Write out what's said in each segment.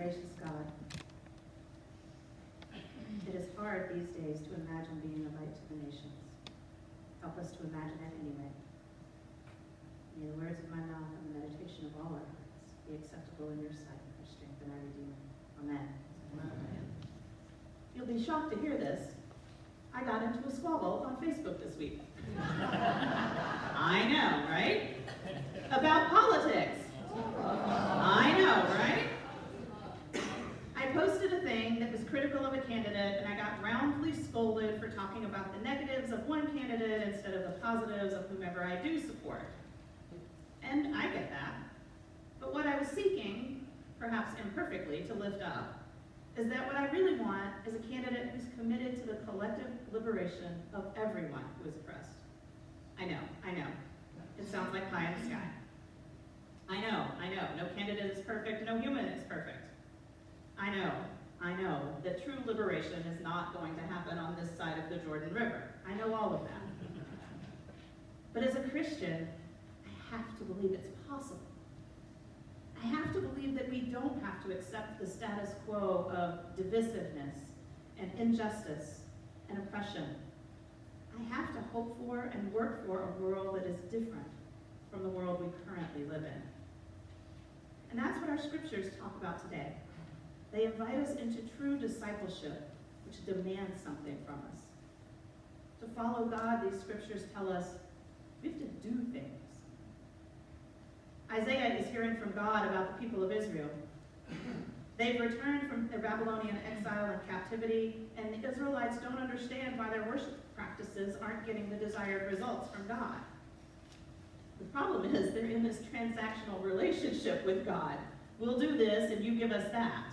gracious God, it is hard these days to imagine being a light to the nations. Help us to imagine it anyway. May the words of my mouth and the meditation of all our hearts be acceptable in your sight, our strength and our Redeemer. Amen. Amen. You'll be shocked to hear this. I got into a squabble on Facebook this week. I know, right? About politics. I know, right? I posted a thing that was critical of a candidate, and I got roundly scolded for talking about the negatives of one candidate instead of the positives of whomever I do support. And I get that. But what I was seeking, perhaps imperfectly, to lift up, is that what I really want is a candidate who's committed to the collective liberation of everyone who is oppressed. I know. It sounds like pie in the sky. I know. No candidate is perfect, no human is perfect. I know that true liberation is not going to happen on this side of the Jordan River. I know all of that. But as a Christian, I have to believe it's possible. I have to believe that we don't have to accept the status quo of divisiveness and injustice and oppression. I have to hope for and work for a world that is different from the world we currently live in. And that's what our scriptures talk about today. They invite us into true discipleship, which demands something from us. To follow God, these scriptures tell us we have to do things. Isaiah is hearing from God about the people of Israel. They've returned from their Babylonian exile and captivity, and the Israelites don't understand why their worship practices aren't getting the desired results from God. The problem is they're in this transactional relationship with God. We'll do this and you give us that.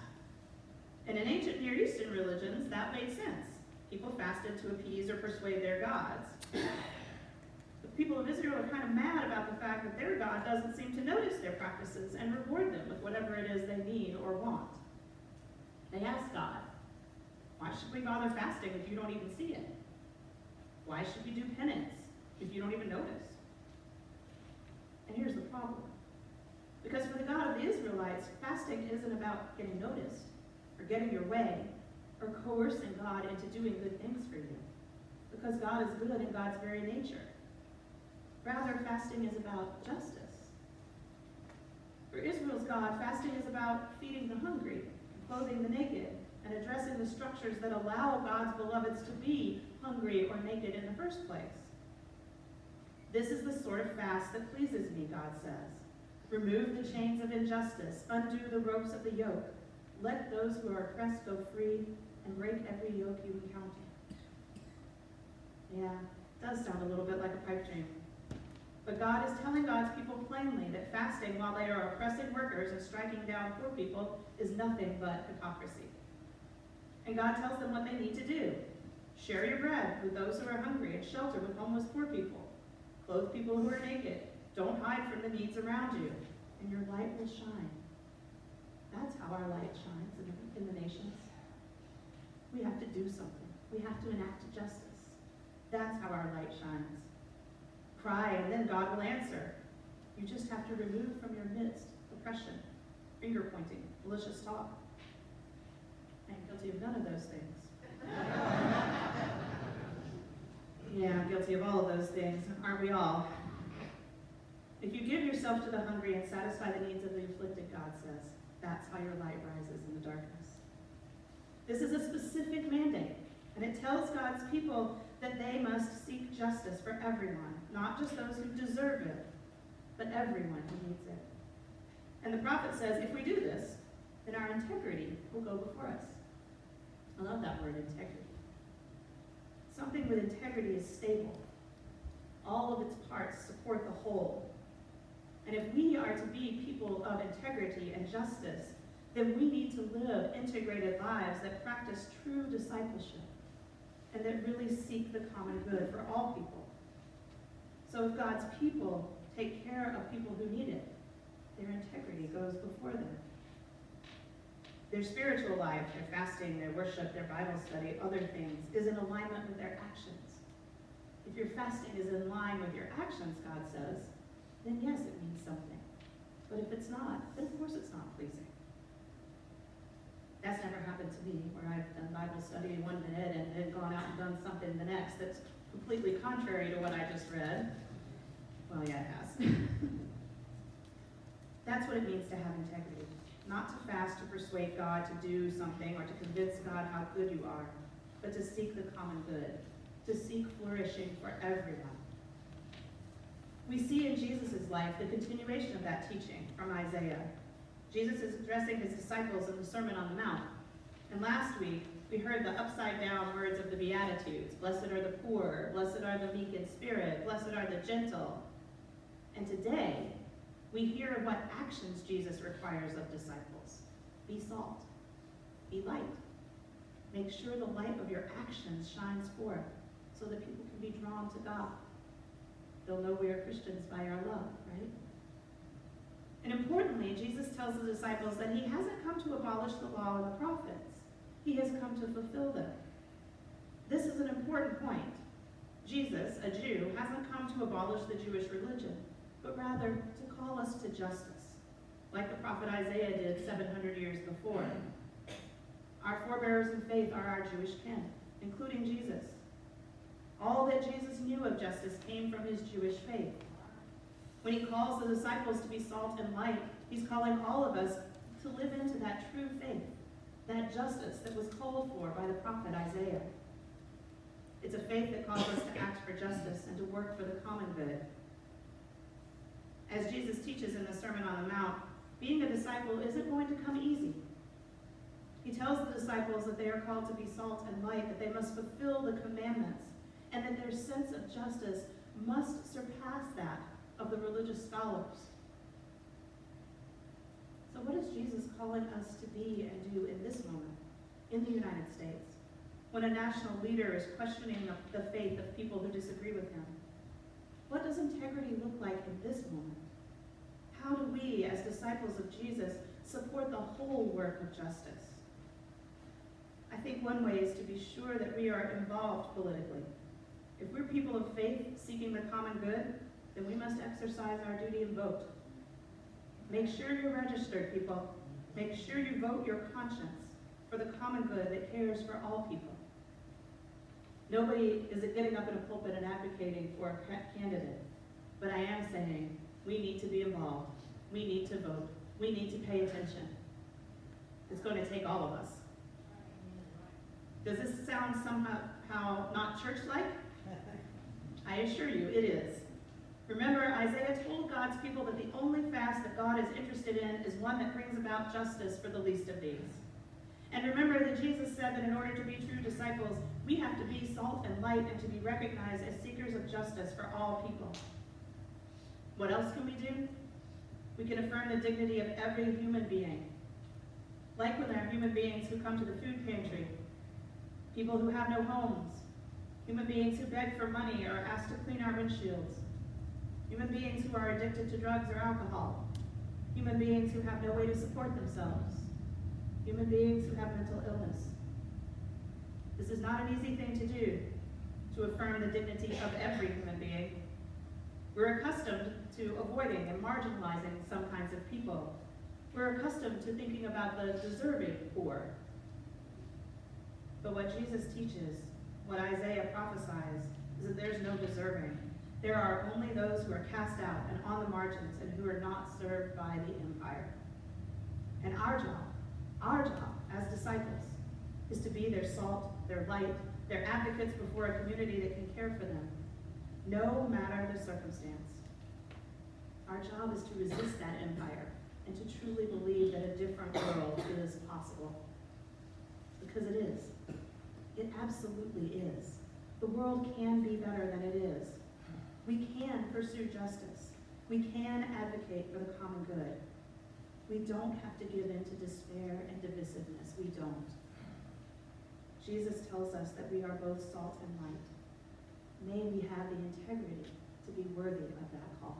And in ancient Near Eastern religions, that made sense. People fasted to appease or persuade their gods. The people of Israel are kind of mad about the fact that their God doesn't seem to notice their practices and reward them with whatever it is they need or want. They ask God, why should we bother fasting if you don't even see it? Why should we do penance if you don't even notice? And here's the problem. Because for the God of the Israelites, fasting isn't about getting noticed or getting your way or coercing God into doing good things for you. Because God is good in God's very nature. Rather, fasting is about justice. For Israel's God, fasting is about feeding the hungry, clothing the naked, and addressing the structures that allow God's beloveds to be hungry or naked in the first place. This is the sort of fast that pleases me, God says. Remove the chains of injustice, undo the ropes of the yoke, let those who are oppressed go free, and break every yoke you encounter. Yeah, it does sound a little bit like a pipe dream. But God is telling God's people plainly that fasting while they are oppressing workers and striking down poor people is nothing but hypocrisy. And God tells them what they need to do. Share your bread with those who are hungry and shelter with homeless poor people. Clothe people who are naked. Don't hide from the needs around you, and your light will shine. That's how our light shines in the nations. We have to do something. We have to enact justice. That's how our light shines. Cry, and then God will answer. You just have to remove from your midst oppression, finger pointing, malicious talk. I am guilty of none of those things. Yeah, I'm guilty of all of those things, aren't we all? If you give yourself to the hungry and satisfy the needs of the afflicted, God says, that's how your light rises in the darkness. This is a specific mandate, and it tells God's people that they must seek justice for everyone, not just those who deserve it, but everyone who needs it. And the prophet says, if we do this, then our integrity will go before us. I love that word, integrity. Something with integrity is stable. All of its parts support the whole. And if we are to be people of integrity and justice, then we need to live integrated lives that practice true discipleship and that really seek the common good for all people. So if God's people take care of people who need it, their integrity goes before them. Their spiritual life, their fasting, their worship, their Bible study, other things, is in alignment with their actions. If your fasting is in line with your actions, God says, then yes, it means something. But if it's not, then of course it's not pleasing. That's never happened to me, where I've done Bible study one minute and then gone out and done something the next that's completely contrary to what I just read. Well, yeah, it has. That's what it means to have integrity. Not to fast to persuade God to do something or to convince God how good you are, but to seek the common good, to seek flourishing for everyone. We see in Jesus' life the continuation of that teaching from Isaiah. Jesus is addressing his disciples in the Sermon on the Mount. And last week, we heard the upside-down words of the Beatitudes. Blessed are the poor, blessed are the meek in spirit, blessed are the gentle. And today, we hear what actions Jesus requires of disciples. Be salt, be light. Make sure the light of your actions shines forth so that people can be drawn to God. They'll know we are Christians by our love, right? And importantly, Jesus tells the disciples that he hasn't come to abolish the law and the prophets. He has come to fulfill them. This is an important point. Jesus, a Jew, hasn't come to abolish the Jewish religion, but rather to call us to justice, like the prophet Isaiah did 700 years before. Our forebears in faith are our Jewish kin, including Jesus. All that Jesus knew of justice came from his Jewish faith. When he calls the disciples to be salt and light, he's calling all of us to live into that true faith, that justice that was called for by the prophet Isaiah. It's a faith that calls us to act for justice and to work for the common good. As Jesus teaches in the Sermon on the Mount, being a disciple isn't going to come easy. He tells the disciples that they are called to be salt and light, that they must fulfill the commandments, and that their sense of justice must surpass that of the religious scholars. So what is Jesus calling us to be and do in this moment, in the United States, when a national leader is questioning the faith of people who disagree with him? What does integrity look like in this moment? How do we, as disciples of Jesus, support the whole work of justice? I think one way is to be sure that we are involved politically. If we're people of faith seeking the common good, then we must exercise our duty and vote. Make sure you're registered, people. Make sure you vote your conscience for the common good that cares for all people. Nobody is getting up in a pulpit and advocating for a candidate, but I am saying we need to be involved. We need to vote. We need to pay attention. It's going to take all of us. Does this sound somehow not church-like? I assure you, it is. Remember, Isaiah told God's people that the only fast that God is interested in is one that brings about justice for the least of these. And remember that Jesus said that in order to be true disciples, we have to be salt and light and to be recognized as seekers of justice for all people. What else can we do? We can affirm the dignity of every human being. Like when there are human beings who come to the food pantry, people who have no homes, human beings who beg for money or are asked to clean our windshields, human beings who are addicted to drugs or alcohol, human beings who have no way to support themselves, human beings who have mental illness. This is not an easy thing to do, to affirm the dignity of every human being. We're accustomed to avoiding and marginalizing some kinds of people. We're accustomed to thinking about the deserving poor. But what Jesus teaches, what Isaiah prophesies, is that there's no deserving. There are only those who are cast out and on the margins and who are not served by the empire. And our job as disciples, is to be their salt, their light, their advocates before a community that can care for them, no matter the circumstance. Our job is to resist that empire and to truly believe that a different world is possible. Because it is. It absolutely is. The world can be better than it is. We can pursue justice. We can advocate for the common good. We don't have to give in to despair and divisiveness. We don't. Jesus tells us that we are both salt and light. May we have the integrity to be worthy of that call.